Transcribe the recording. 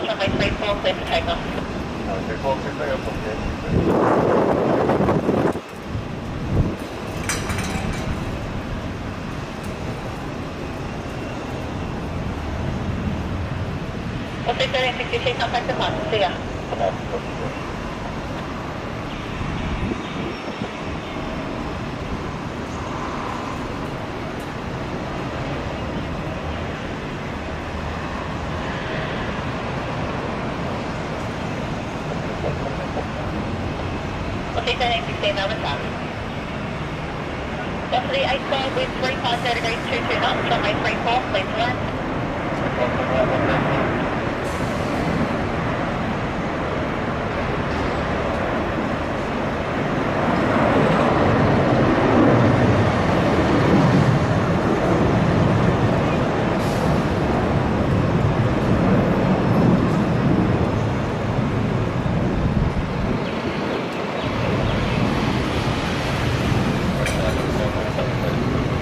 south, runway 34, clear for takeoff. Okay, 460, up on the Well, 660, contact the month. See ya. Well, 616, Melbourne south. Velocity 812 with 350 degrees, 22 knots, runway 34, clear to land.